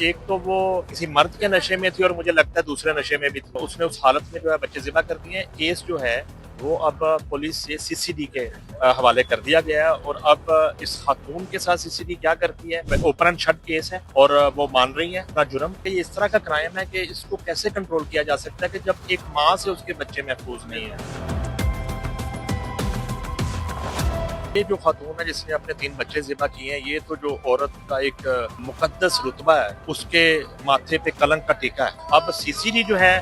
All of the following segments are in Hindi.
एक तो वो किसी मर्द के नशे में थी और मुझे लगता है दूसरे नशे में भी थी। उसने उस हालत में जो है बच्चे ज़िबा कर दिए। केस जो है वो अब पुलिस से सीसीडी के हवाले कर दिया गया है और अब इस खातून के साथ सीसीडी क्या करती है, ओपन एंड शट केस है और वो मान रही है अपना जुर्म। कि ये इस तरह का क्राइम है कि इसको कैसे कंट्रोल किया जा सकता है कि जब एक माँ से उसके बच्चे महफूज नहीं है। ये जो खातून है जिसने अपने 3 बच्चे ज़िबा किए हैं, ये तो जो औरत का एक मुकद्दस रुतबा है, उसके माथे पे कलंक का टीका है। अब सीसीडी जो है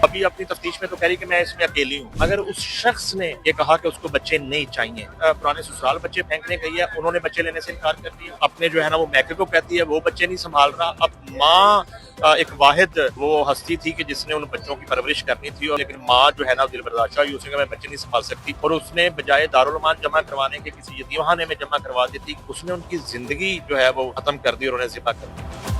अभी अपनी तफ्तीश में तो कह रही कि मैं इसमें अकेली हूँ, मगर उस शख्स ने ये कहा कि उसको बच्चे नहीं चाहिए। पुराने ससुराल बच्चे फेंकने गई है, उन्होंने बच्चे लेने से इनकार कर दिया। अपने जो है ना वो मैके को कहती है वो बच्चे नहीं संभाल रहा। अब माँ एक वाहिद वो हस्ती थी कि जिसने उन बच्चों की परवरिश करनी थी, और लेकिन माँ जो है ना दिल बर्दाश्त हुई, उसने कहा मैं बच्चे नहीं संभाल सकती, और उसने बजाय दारुल मान जमा करवाने के किसी यतीमखाने में जमा करवा दी थी। उसने उनकी जिंदगी जो है वो खत्म कर दी और उन्हें ज़िबा कर दिया।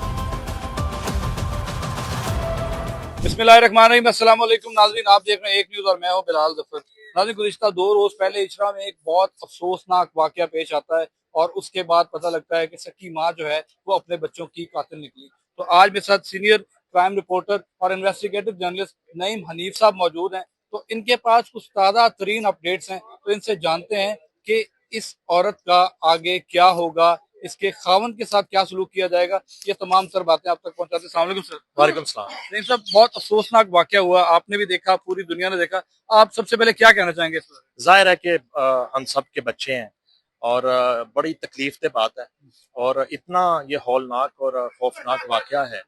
बिस्मिल्लाहिर्रहमानिर्रहीम। अस्सलाम वालेकुम नाज़रीन, आप देख रहे हैं एक न्यूज़ और मैं हूं बिलाल जफर। नाज़रीन, गुज़िश्ता 2 रोज पहले इचरा में एक बहुत अफसोसनाक वाकया पेश आता है और उसके बाद पता लगता है कि सच्ची माँ जो है वो अपने बच्चों की कातिल निकली। तो आज मेरे साथ सीनियर क्राइम रिपोर्टर और इन्वेस्टिगेटिव जर्नलिस्ट नईम हनीफ साहब मौजूद हैं। तो इनके पास कुछ ताज़ा तरीन अपडेट्स हैं, तो इनसे जानते हैं कि इस औरत का आगे क्या होगा, इसके खावन के साथ क्या सलूक किया जाएगा। ये तमाम सर बातें आप तक पहुंचाते हैं। अस्सलाम वालेकुम सर। वालेकुम सलाम। नहीं साहब, बहुत अफसोसनाक वाकया हुआ, आपने भी देखा, पूरी दुनिया ने देखा। आप सबसे पहले क्या कहना चाहेंगे इस पर? जाहिर है कि हम सब के बच्चे हैं और बड़ी तकलीफ दे बात है और इतना ये हौलनाक और खौफनाक वाकया है।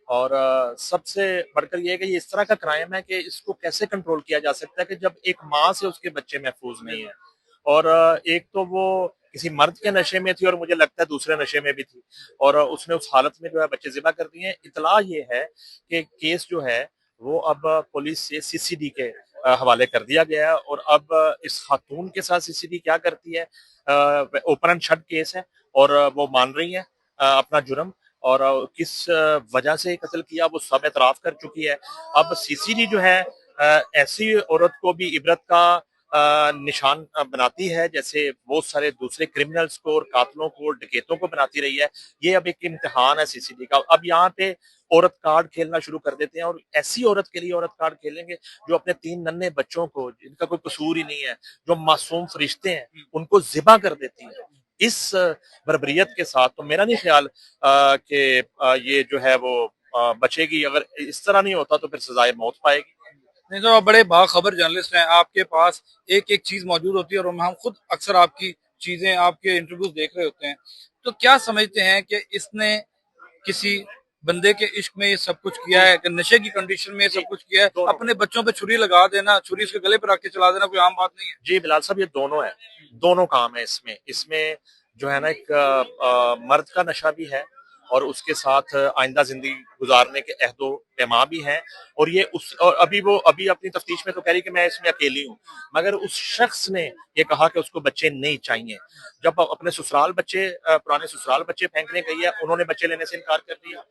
और सबसे बढ़कर ये है कि ये इस तरह का क्राइम है कि इसको कैसे कंट्रोल किया जा सकता है कि जब एक माँ से उसके बच्चे महफूज नहीं है। और एक तो वो किसी मर्द के नशे में थी और मुझे लगता है दूसरे नशे में भी थी, और उसने उस हालत में जो है बच्चे ज़िबा कर दिए। इतला ये है कि केस जो है वो अब पुलिस से सीसीडी के हवाले कर दिया गया है और अब इस खातून के साथ सीसीडी क्या करती है, ओपन एंड शट केस है और वो मान रही है अपना जुर्म, और किस वजह से कत्ल किया वो सब एतराफ कर चुकी है। अब सीसीडी जो है ऐसी औरत को भी इबरत का निशान बनाती है, जैसे बहुत सारे दूसरे क्रिमिनल्स को और कातलों को, डकैतों को बनाती रही है। ये अब एक इम्तिहान है सीसीडी का। अब यहाँ पे औरत कार्ड खेलना शुरू कर देते हैं और ऐसी औरत के लिए औरत कार्ड खेलेंगे जो अपने 3 नन्हे बच्चों को, जिनका कोई कसूर ही नहीं है, जो मासूम फरिश्ते हैं, उनको ज़िबा कर देती है। इस बर्बरियत के साथ तो मेरा नहीं ख्याल कि ये जो है वो बचेगी। अगर इस तरह नहीं होता तो फिर सजाए मौत पाएगी। नहीं तो आप बड़े बाखबर जर्नलिस्ट हैं, आपके पास एक एक चीज मौजूद होती है और हम खुद अक्सर आपकी चीजें, आपके इंटरव्यूज देख रहे होते हैं। तो क्या समझते हैं कि इसने किसी बंदे के इश्क में ये सब कुछ किया है, कि नशे की कंडीशन में ये सब कुछ किया है? अपने बच्चों पे छुरी लगा देना, छुरी उसके गले पर रख के चला देना कोई आम बात नहीं है। जी बिलाल साहब, ये दोनों है, दोनों काम है इसमें। इसमें जो है ना एक मर्द का नशा भी है और उसके साथ आइंदा जिंदगी गुजारने के अहदो पैमा भी हैं। और ये उस और अभी अपनी तफ्तीश में तो कह रही कि मैं इसमें अकेली हूँ, मगर उस शख्स ने ये कहा कि उसको बच्चे नहीं चाहिए। जब अपने ससुराल बच्चे पुराने ससुराल बच्चे फेंकने गई है, उन्होंने बच्चे लेने से इनकार कर दिया।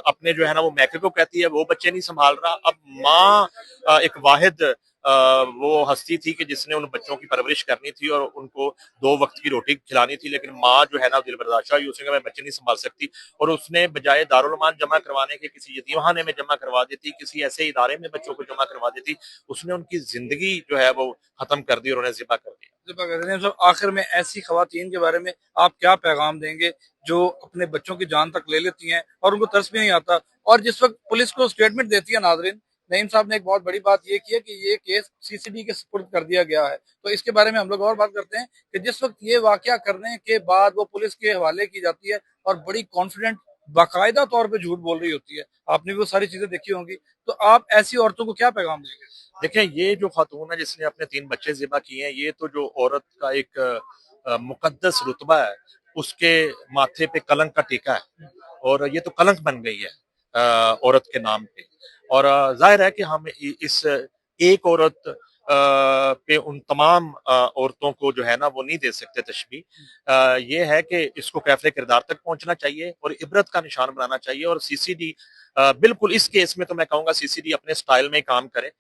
अपने जो है ना वो मैके को कहती है वो बच्चे नहीं संभाल रहा। अब माँ एक वाहिद वो हस्ती थी कि जिसने उन बच्चों की परवरिश करनी थी और उनको 2 वक्त की रोटी खिलानी थी, लेकिन माँ जो है ना दिल बर्दाश्त हुई, उसने कहा मैं बच्चे नहीं संभाल सकती, और उसने बजाय दारुल मान जमा करवाने के किसी यतीमखाने में जमा करवा दी थी, किसी ऐसे इदारे में बच्चों को जमा करवा दी थी। उसने उनकी जिंदगी जो है वो खत्म कर दी और उन्हें ज़िबा कर दिया। तो आखिर में ऐसी खवातीन के बारे में आप क्या पैगाम देंगे जो अपने बच्चों की जान तक ले लेती हैं और उनको तरस भी नहीं आता, और जिस वक्त पुलिस को स्टेटमेंट देती है? नाजरीन, नईम साहब ने एक बहुत बड़ी बात ये की है कि ये केस सीसीडी के सुपुर्द कर दिया गया है। तो इसके बारे में हम लोग और बात करते हैं कि जिस वक्त ये वाकया करने के बाद वो पुलिस के हवाले की जाती है और बड़ी कॉन्फिडेंट, बाकायदा तौर पे झूठ बोल रही होती है, आपने भी वो सारी चीजें देखी होंगी, तो आप ऐसी औरतों को क्या पैगाम देंगे? देखिए, ये जो खातून है जिसने अपने 3 बच्चे ज़िबा किए हैं, ये तो जो औरत का एक मुकद्दस रुतबा है, उसके माथे पे कलंक का टीका है और ये तो कलंक बन गई है औरत के नाम पे। और ज़ाहिर है कि हम इस एक औरत पे उन तमाम औरतों को जो है ना वो नहीं दे सकते तशबीह। ये है कि इसको कैफ़े किरदार तक पहुंचना चाहिए और इबरत का निशान बनाना चाहिए। और सीसीडी बिल्कुल इस केस में तो मैं कहूँगा सीसीडी अपने स्टाइल में ही काम करे,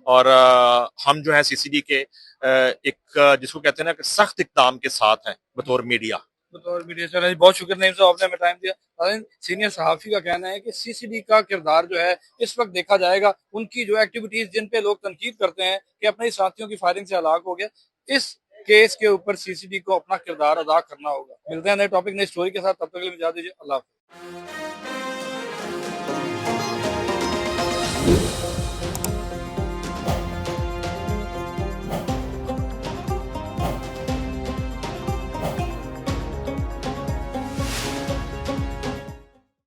और हम जो है सीसीडी के एक जिसको कहते हैं ना कि सख्त इक़दाम के साथ हैं बतौर मीडिया। बतौर मीडिया चैनल बहुत शुक्र नईम साहब, आपने हमें टाइम दिया। नाज़रीन, सीनियर सहाफ़ी का कहना है कि सीसीडी का किरदार जो है इस वक्त देखा जाएगा, उनकी जो एक्टिविटीज जिन पे लोग तनकीद करते हैं कि अपने साथियों की फायरिंग से हलाक हो गया, इस केस के ऊपर सीसीडी को अपना किरदार अदा करना होगा। मिलते हैं नए टॉपिक नई स्टोरी के साथ, तब तक के लिए इजाज़त दीजिए। अल्लाह हाफ़िज़।